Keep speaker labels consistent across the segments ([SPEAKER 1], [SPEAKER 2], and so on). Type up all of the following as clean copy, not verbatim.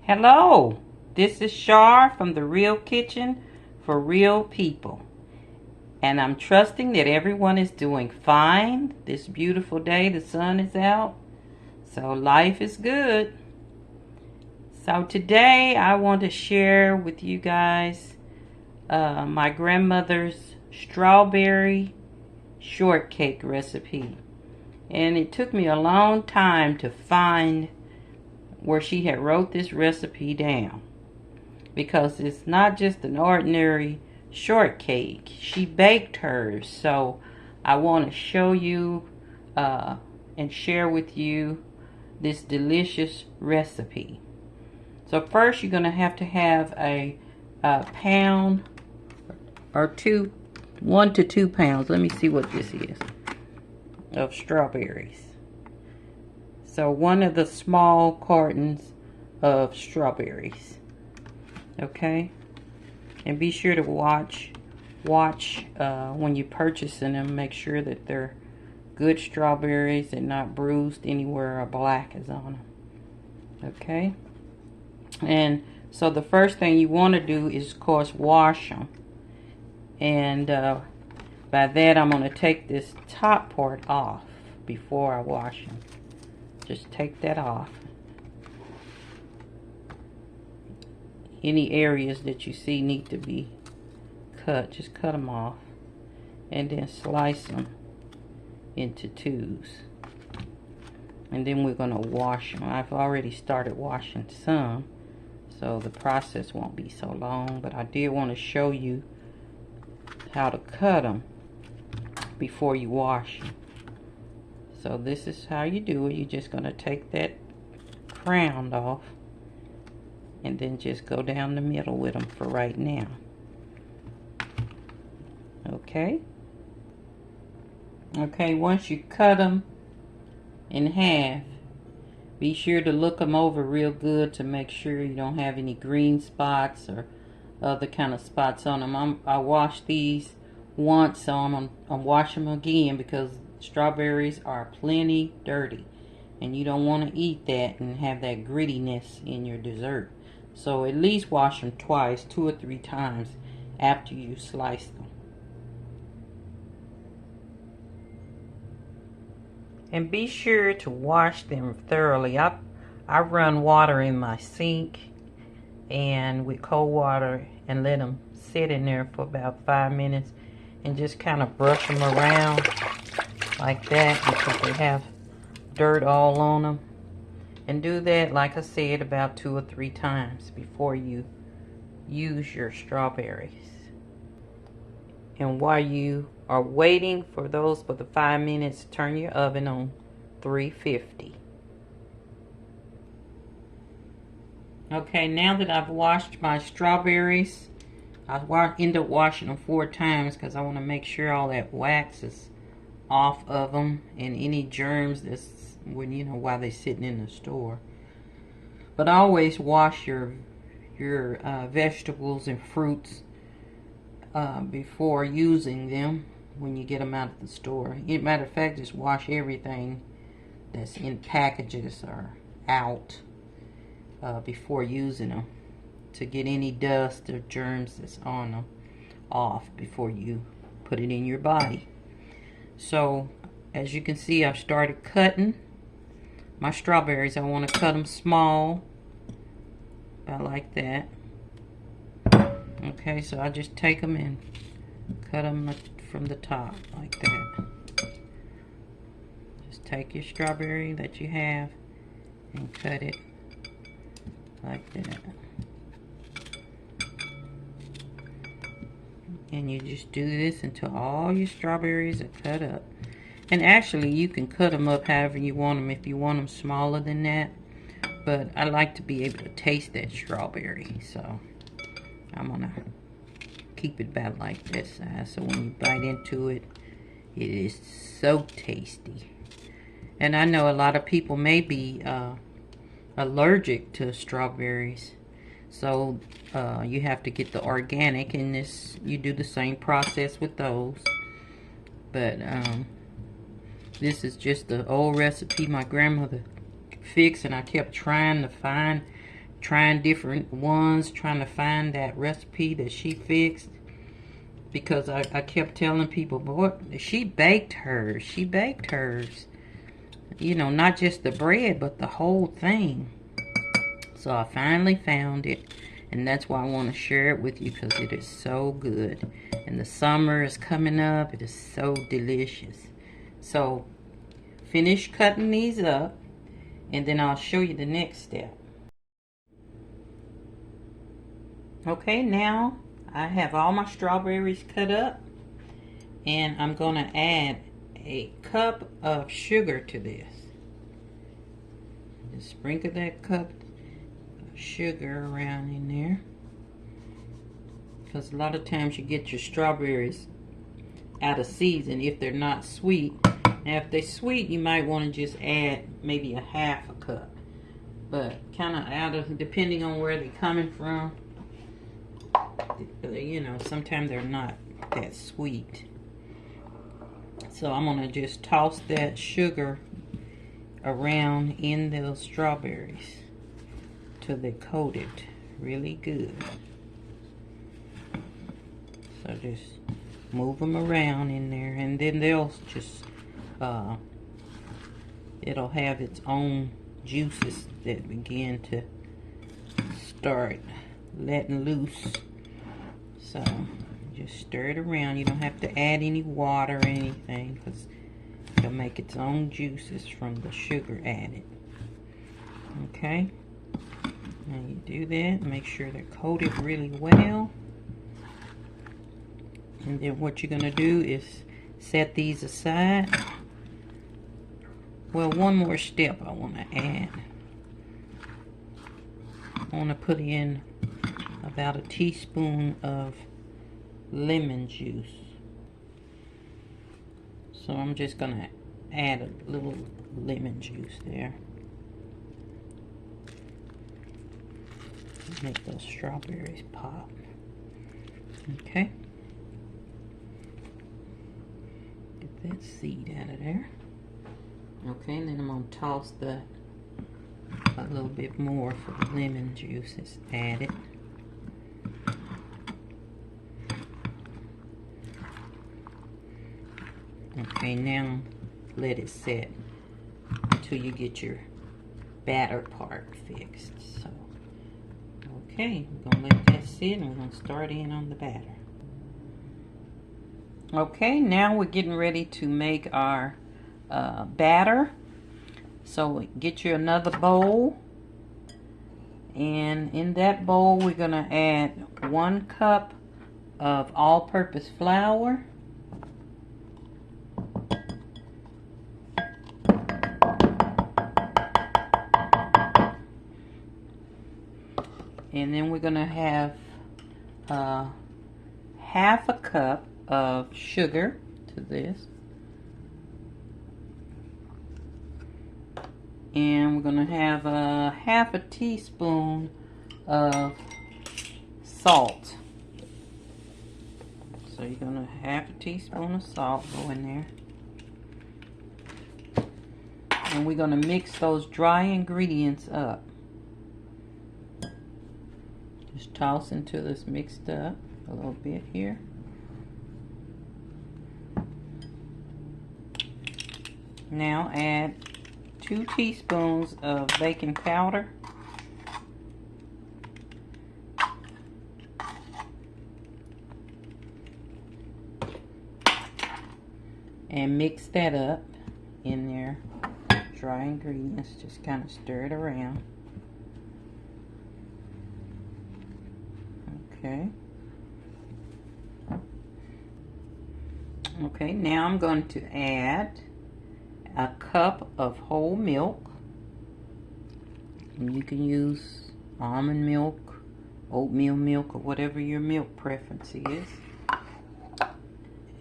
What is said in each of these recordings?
[SPEAKER 1] Hello, this is Shar from The Real Kitchen for Real People. And I'm trusting that everyone is doing fine. This beautiful day, the sun is out. So life is good. So today I want to share with you guys my grandmother's strawberry shortcake recipe. And it took me a long time to find where she had wrote this recipe down, because it's not just an ordinary shortcake. She baked hers, so I want to show you and share with you this delicious recipe. So first you're going to have a pound or two, 1 to 2 pounds, let me see what this is, of strawberries. So one of the small cartons of strawberries. Okay, and be sure to watch when you're purchasing them. Make sure that they're good strawberries and not bruised anywhere or black is on them. Okay, and so the first thing you want to do is, of course, wash them. And by that I'm going to take this top part off before I wash them. Just take that off. Any areas that you see need to be cut, just cut them off. And then slice them into twos. And then we're going to wash them. I've already started washing some, so the process won't be so long. But I did want to show you how to cut them before you wash them. So this is how you do it. You're just going to take that crown off and then just go down the middle with them for right now. Okay. Okay, once you cut them in half, be sure to look them over real good to make sure you don't have any green spots or other kind of spots on them. I washed these once, so I'm wash them again because strawberries are plenty dirty, and you don't want to eat that and have that grittiness in your dessert. So at least wash them twice, 2 or 3 times after you slice them. And be sure to wash them thoroughly. I run water in my sink and with cold water and let them sit in there for about 5 minutes and just kind of brush them around like that, because they have dirt all on them. And do that, like I said, about 2 or 3 times before you use your strawberries. And while you are waiting for the 5 minutes, turn your oven on 350. Okay, now that I've washed my strawberries, I end up washing them 4 times because I want to make sure all that wax is off of them and any germs that's while they're sitting in the store. But always wash your vegetables and fruits before using them when you get them out of the store. As a matter of fact, just wash everything that's in packages or out before using them, to get any dust or germs that's on them off before you put it in your body. So as you can see, I've started cutting my strawberries. I want to cut them small, about like that. Okay, so I just take them and cut them from the top like that. Just take your strawberry that you have and cut it like that. And you just do this until all your strawberries are cut up. And actually you can cut them up however you want them, if you want them smaller than that. But I like to be able to taste that strawberry, so I'm gonna keep it about like this size, so when you bite into it, it is so tasty. And I know a lot of people may be allergic to strawberries, so you have to get the organic, and you do the same process with those. But this is just the old recipe my grandmother fixed, and I kept trying trying different ones, trying to find that recipe that she fixed. Because I kept telling people, boy, she baked hers. She baked hers. You know, not just the bread, but the whole thing. So I finally found it. And that's why I want to share it with you, because it is so good. And the summer is coming up. It is so delicious. So, finish cutting these up. And then I'll show you the next step. Okay, now I have all my strawberries cut up. And I'm going to add a cup of sugar to this. Just sprinkle that cup of sugar around in there. Because a lot of times you get your strawberries out of season if they're not sweet. Now if they're sweet, you might want to just add maybe a half a cup. But kind of out of, depending on where they're coming from, you know, sometimes they're not that sweet. So I'm going to just toss that sugar around in those strawberries till they're coated really good. So just move them around in there, and then they'll just it'll have its own juices that begin to start letting loose. So just stir it around. You don't have to add any water or anything, because it'll make its own juices from the sugar added. Okay, and you do that. Make sure they're coated really well. And then what you're gonna do is set these aside. Well, one more step I want to add. I want to put in about a teaspoon of lemon juice. So I'm just gonna add a little lemon juice there. Make those strawberries pop. Okay. Get that seed out of there. Okay, and then I'm gonna toss a little bit more for the lemon juice that's added. Okay, now let it set until you get your batter part fixed. So, okay, we're gonna let that sit, and we're gonna start in on the batter. Okay, now we're getting ready to make our batter. So get you another bowl, and in that bowl we're gonna add 1 cup of all-purpose flour. And then we're gonna have half a cup of sugar to this. And we're gonna have half a teaspoon of salt. So you're gonna half a teaspoon of salt go in there. And we're gonna mix those dry ingredients up. Just toss until it's mixed up a little bit here. Now add 2 teaspoons of baking powder. And mix that up in there. Dry ingredients, just kind of stir it around. Okay. Okay, now I'm going to add a cup of whole milk. And you can use almond milk, oatmeal milk, or whatever your milk preference is.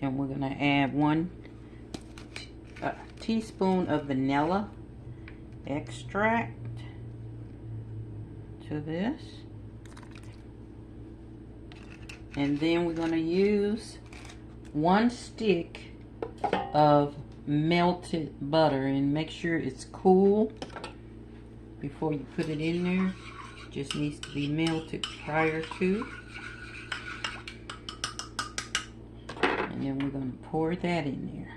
[SPEAKER 1] And we're going to add 1 teaspoon of vanilla extract to this. And then we're going to use 1 stick of melted butter, and make sure it's cool before you put it in there. Just needs to be melted prior to. And then we're going to pour that in there.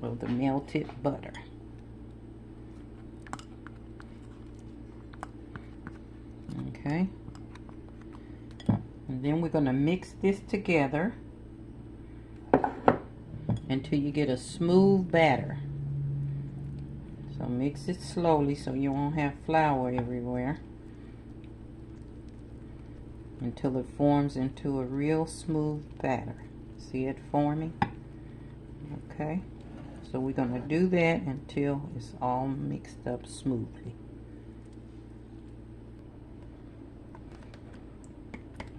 [SPEAKER 1] Of the melted butter. Okay. And then we're going to mix this together until you get a smooth batter. So mix it slowly so you won't have flour everywhere, until it forms into a real smooth batter. See it forming? Okay. So we're going to do that until it's all mixed up smoothly.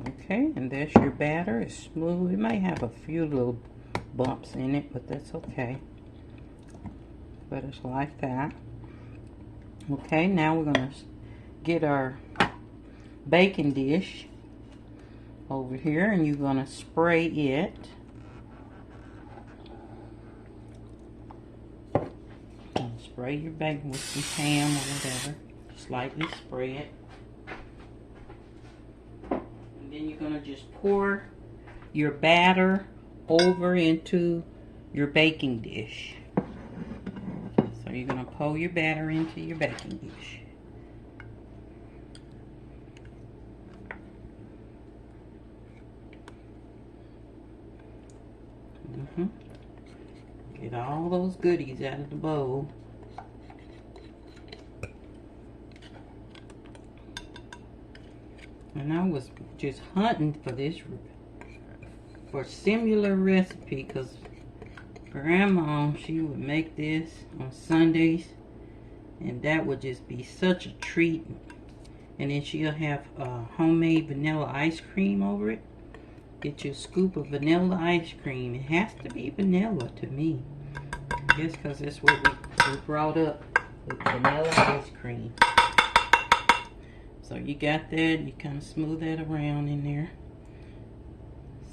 [SPEAKER 1] Okay, and there's your batter. It's smooth. It may have a few little bumps in it, but that's okay. But it's like that. Okay, now we're going to get our baking dish over here, and you're going to spray it. Spray your bacon with some ham or whatever. Just lightly spray it. And then you're going to just pour your batter over into your baking dish. So you're going to pour your batter into your baking dish. Get all those goodies out of the bowl. And I was just hunting for this, for similar recipe, because Grandma, she would make this on Sundays, and that would just be such a treat. And then she'll have homemade vanilla ice cream over it. Get your scoop of vanilla ice cream. It has to be vanilla to me. I guess because that's what we brought up with vanilla ice cream. So you got that, you kind of smooth that around in there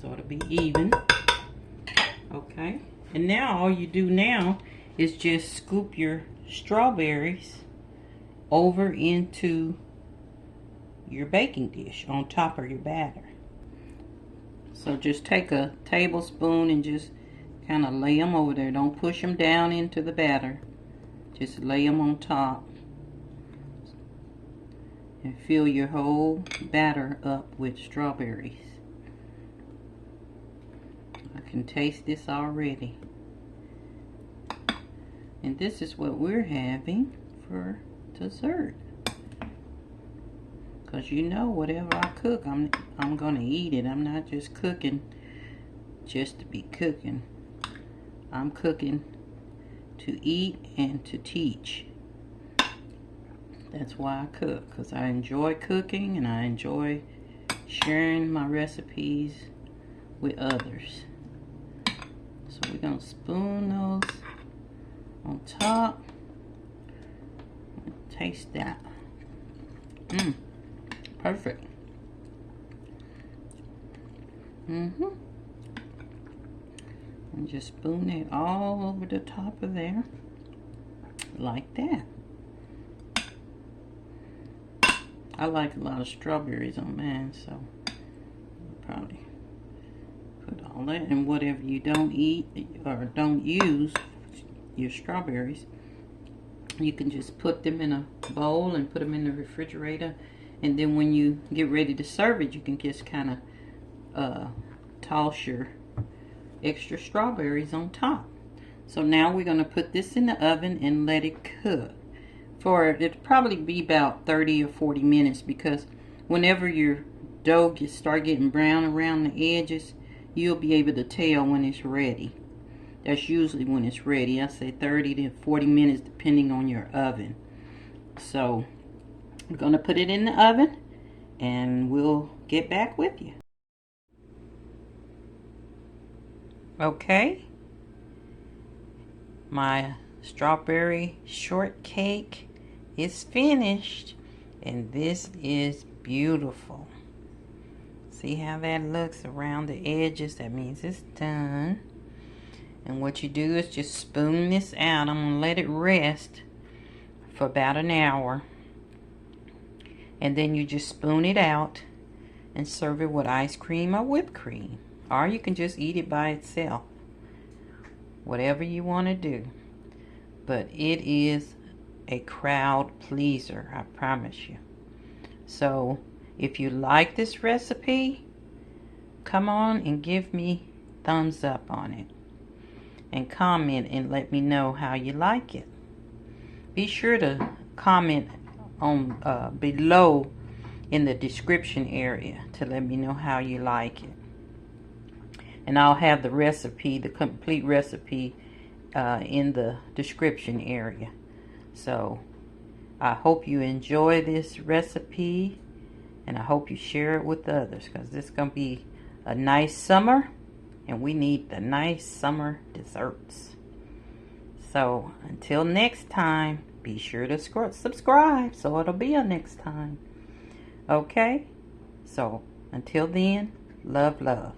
[SPEAKER 1] so it'll be even. Okay, and now all you do now is just scoop your strawberries over into your baking dish on top of your batter. So just take a tablespoon and just kind of lay them over there. Don't push them down into the batter. Just lay them on top. And fill your whole batter up with strawberries. I can taste this already. And this is what we're having for dessert. Because you know, whatever I cook, I'm going to eat it. I'm not just cooking just to be cooking. I'm cooking to eat and to teach. That's why I cook, because I enjoy cooking and I enjoy sharing my recipes with others. So we're going to spoon those on top. Taste that. Perfect. And just spoon it all over the top of there, like that. I like a lot of strawberries on mine, so I'll probably put all that. And whatever you don't eat or don't use your strawberries, you can just put them in a bowl and put them in the refrigerator. And then when you get ready to serve it, you can just kind of toss your extra strawberries on top. So now we're going to put this in the oven and let it cook. It'll probably be about 30 or 40 minutes, because whenever your dough start getting brown around the edges, you'll be able to tell when it's ready. That's usually when it's ready. I say 30 to 40 minutes depending on your oven. So I'm going to put it in the oven and we'll get back with you. Okay, my strawberry shortcake is finished, and this is beautiful. See how that looks around the edges? That means it's done. And what you do is just spoon this out. I'm gonna let it rest for about an hour. And then you just spoon it out and serve it with ice cream or whipped cream. Or you can just eat it by itself. Whatever you want to do. But it is a crowd pleaser, I promise you. So if you like this recipe, come on and give me thumbs up on it. And comment and let me know how you like it. Be sure to comment on below in the description area to let me know how you like it. And I'll have the recipe, the complete recipe, in the description area. So I hope you enjoy this recipe, and I hope you share it with others, because this is going to be a nice summer, and we need the nice summer desserts. So until next time, be sure to subscribe so it'll be a next time. Okay? So until then, love, love.